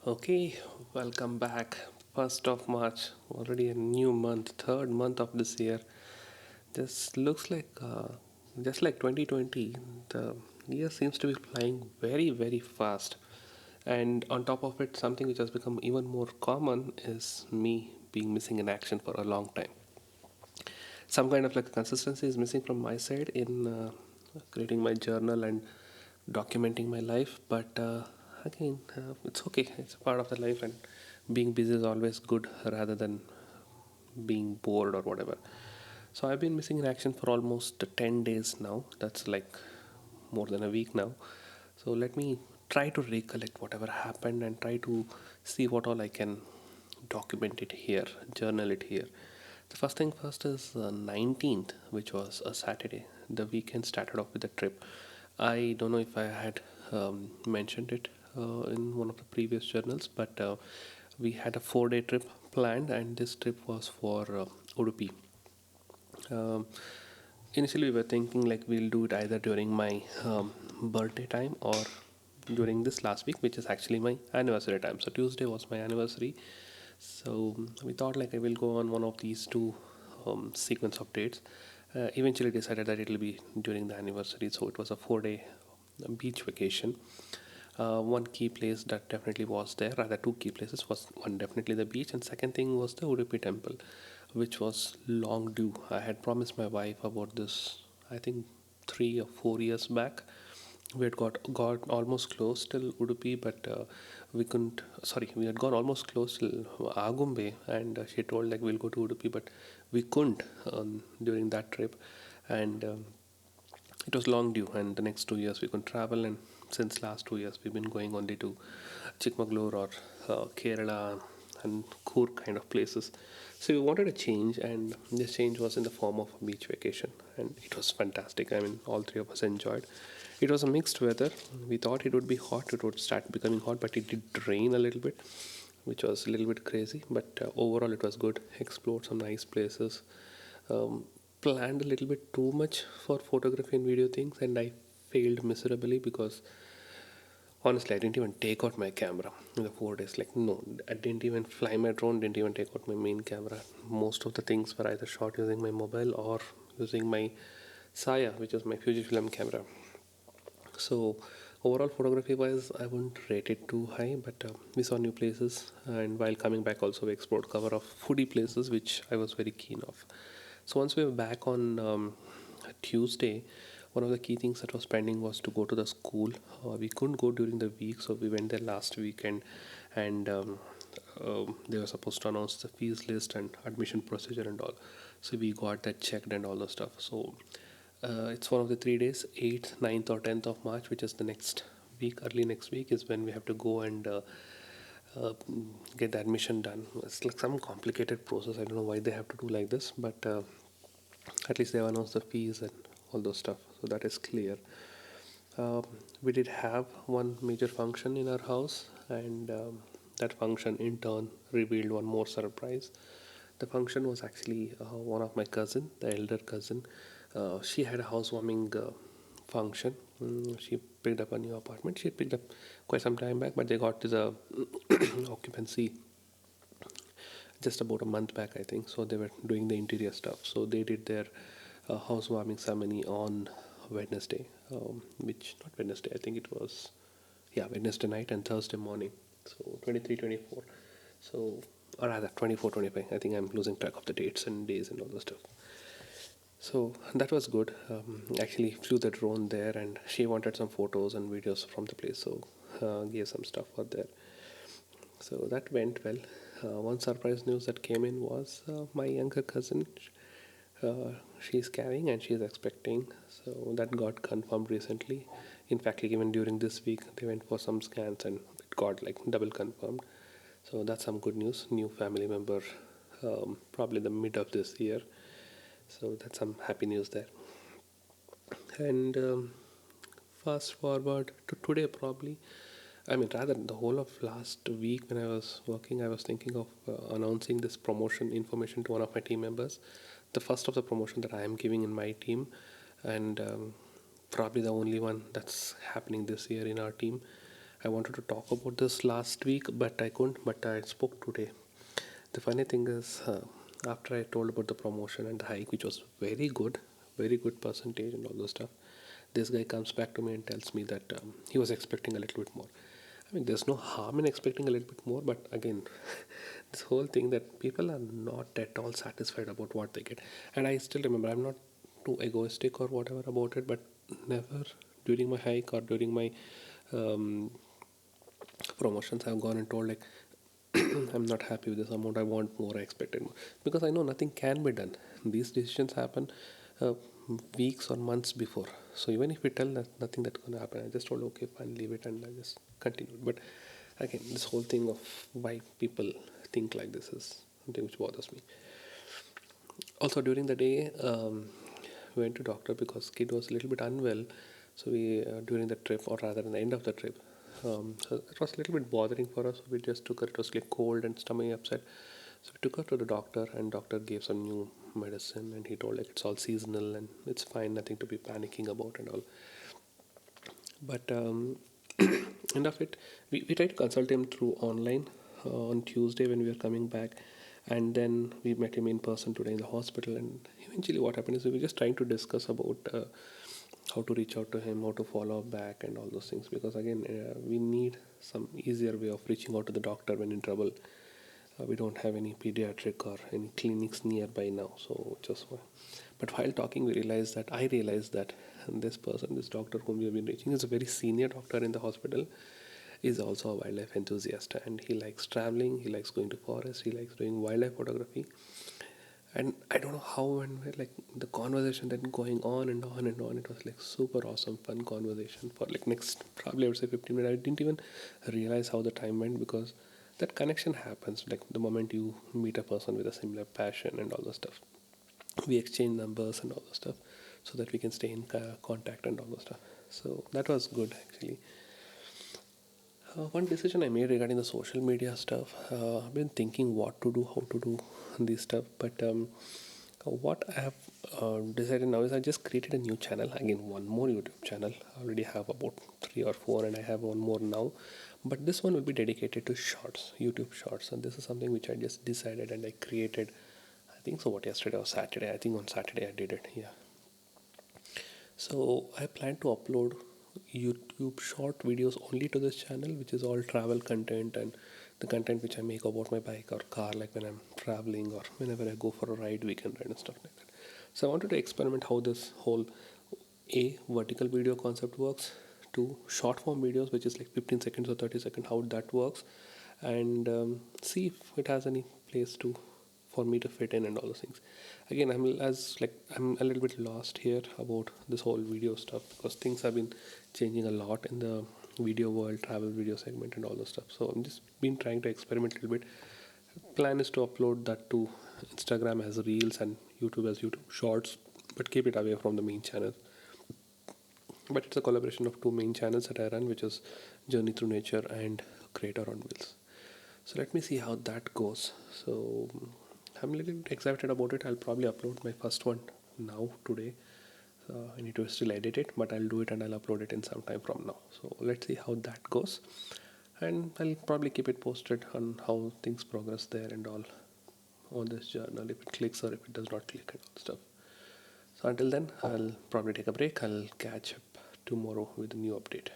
Okay, welcome back. 1st of March, already a new month, third month of this year. This looks like just like 2020, the year seems to be flying very, very fast. And on top of it, something which has become even more common is me being missing in action for a long time. Some kind of like consistency is missing from my side in creating my journal and documenting my life, but again, it's okay, it's a part of the life, and being busy is always good rather than being bored or whatever. So I've been missing in action for almost 10 days now. That's like more than a week now. So let me try to recollect whatever happened and try to see what all I can document it here, journal it here. The first thing first is 19th, which was a Saturday. The weekend started off with a trip. I don't know if I had mentioned it in one of the previous journals, but we had a 4 day trip planned, and this trip was for Udupi. Um, Initially, we were thinking like we'll do it either during my birthday time or during this last week, which is actually my anniversary time. So Tuesday was my anniversary. So we thought like I will go on one of these two sequence of dates. Eventually decided that it will be during the anniversary. So it was a 4 day beach vacation. One key place that definitely was there, rather two key places, was one definitely the beach, and second thing was the Udupi temple, which was long due. I had promised my wife about this, I think 3 or 4 years back. We had got almost close till Udupi, but we couldn't. Sorry, we had gone almost close till Agumbe, and she told like we'll go to Udupi, but we couldn't during that trip, and it was long due. And the next 2 years we couldn't travel, and since last 2 years we've been going only to Chikmagalur or Kerala and Coorg kind of places. So we wanted a change, and this change was in the form of a beach vacation, and it was fantastic. I mean, all three of us enjoyed. It was a mixed weather. We thought it would be hot, it would start becoming hot, but it did rain a little bit, which was a little bit crazy. But overall, it was good. Explored some nice places. Um, Planned a little bit too much for photography and video things, and I failed miserably because honestly, I didn't even take out my camera in the 4 days. Like, no, I didn't even fly my drone, didn't even take out my main camera. Most of the things were either shot using my mobile or using my Saya, which is my Fujifilm camera. So, overall, photography wise, I wouldn't rate it too high, but we saw new places. And while coming back, also, we explored cover of foodie places, which I was very keen of. So, once we were back on Tuesday, one of the key things that was pending was to go to the school. We couldn't go during the week, so we went there last weekend, and they were supposed to announce the fees list and admission procedure and all. So we got that checked and all the stuff. So it's one of the 3 days, 8th, 9th, or 10th of March, which is the next week, early next week, is when we have to go and uh, get the admission done. It's like some complicated process. I don't know why they have to do like this, but at least they have announced the fees and all those stuff. So that is clear. Um, we did have one major function in our house, and that function in turn revealed one more surprise. The function was actually one of my cousin, the elder cousin. She had a housewarming function. She picked up a new apartment. She picked up quite some time back, but they got to the occupancy just about a month back, I think. So they were doing the interior stuff. So they did their housewarming ceremony on Wednesday, which not Wednesday, I think it was, yeah, Wednesday night and Thursday morning. So 23, 24. So, or rather 24, 25. I think I'm losing track of the dates and days and all the stuff. So that was good. Actually, flew the drone there, and she wanted some photos and videos from the place. So gave some stuff for there. So that went well. One surprise news that came in was my younger cousin. She's carrying and she's expecting. So that got confirmed recently. In fact, like even during this week, they went for some scans and it got like double confirmed. So that's some good news. New family member, probably the mid of this year. So that's some happy news there. And fast forward to today, probably. I mean, rather, the whole of last week when I was working, I was thinking of announcing this promotion information to one of my team members. The first of the promotion that I am giving in my team, and probably the only one that's happening this year in our team. I wanted to talk about this last week, but I couldn't. But I spoke today. The funny thing is, after I told about the promotion and the hike, which was very good percentage and all those stuff, this guy comes back to me and tells me that he was expecting a little bit more. I mean, there's no harm in expecting a little bit more, but again, this whole thing that people are not at all satisfied about what they get. And I still remember, I'm not too egoistic or whatever about it, but never during my hike or during my um, promotions, I've gone and told like, I'm not happy with this amount. I want more. I expected more because I know nothing can be done. These decisions happen uh, weeks or months before. So even if we tell that nothing that's going to happen, I just told okay, fine, leave it, and I just continued. But again, this whole thing of why people think like this is something which bothers me. Also during the day, we went to doctor because kid was a little bit unwell. So we during the trip, or rather in the end of the trip, so it was a little bit bothering for us. We just took her. It was like cold and stomach upset. So we took her to the doctor, and doctor gave some new medicine, and he told like it's all seasonal and it's fine, nothing to be panicking about and all. But end of it, we tried to consult him through online on Tuesday when we were coming back, and then we met him in person today in the hospital. And eventually, what happened is we were just trying to discuss about how to reach out to him, how to follow up back, and all those things. Because again, we need some easier way of reaching out to the doctor when in trouble. We don't have any pediatric or any clinics nearby now, so just but while talking I realized that this person, this doctor whom we have been reaching, is a very senior doctor in the hospital, is also a wildlife enthusiast, and he likes traveling, he likes going to forest, he likes doing wildlife photography. And I don't know how and where, like the conversation then going on and on and on, it was like super awesome fun conversation for like next probably I would say 15 minutes. I didn't even realize how the time went because that connection happens like the moment you meet a person with a similar passion and all the stuff. We exchange numbers and all the stuff so that we can stay in contact and all the stuff. So that was good actually. One decision I made regarding the social media stuff, I've been thinking what to do, how to do this stuff, but what I have decided now is I just created a new channel. Again, one more YouTube channel. I already have about three or four, and I have one more now. But this one will be dedicated to shorts, YouTube shorts, and this is something which I just decided and I created. I think so. What yesterday or Saturday? I think on Saturday I did it. Yeah. So I plan to upload YouTube short videos only to this channel, which is all travel content and the content which I make about my bike or car, like when I'm traveling or whenever I go for a ride, weekend ride and stuff like that. So I wanted to experiment how this whole a vertical video concept works, to short form videos, which is like 15 seconds or 30 seconds, how that works, and see if it has any place to for me to fit in and all those things. Again, I'm a little bit lost here about this whole video stuff because things have been changing a lot in the video world, travel video segment and all those stuff. So I'm just been trying to experiment a little bit. Plan is to upload that to Instagram as reels and YouTube as YouTube shorts, but keep it away from the main channel. But it's a collaboration of two main channels that I run, which is Journey Through Nature and Creator on Wheels. So let me see how that goes. So I'm a little excited about it. I'll probably upload my first one now today. I need to still edit it, but I'll do it and I'll upload it in some time from now. So let's see how that goes, and I'll probably keep it posted on how things progress there and all on this journal, if it clicks or if it does not click and all stuff. So until then, I'll probably take a break. I'll catch up tomorrow with a new update.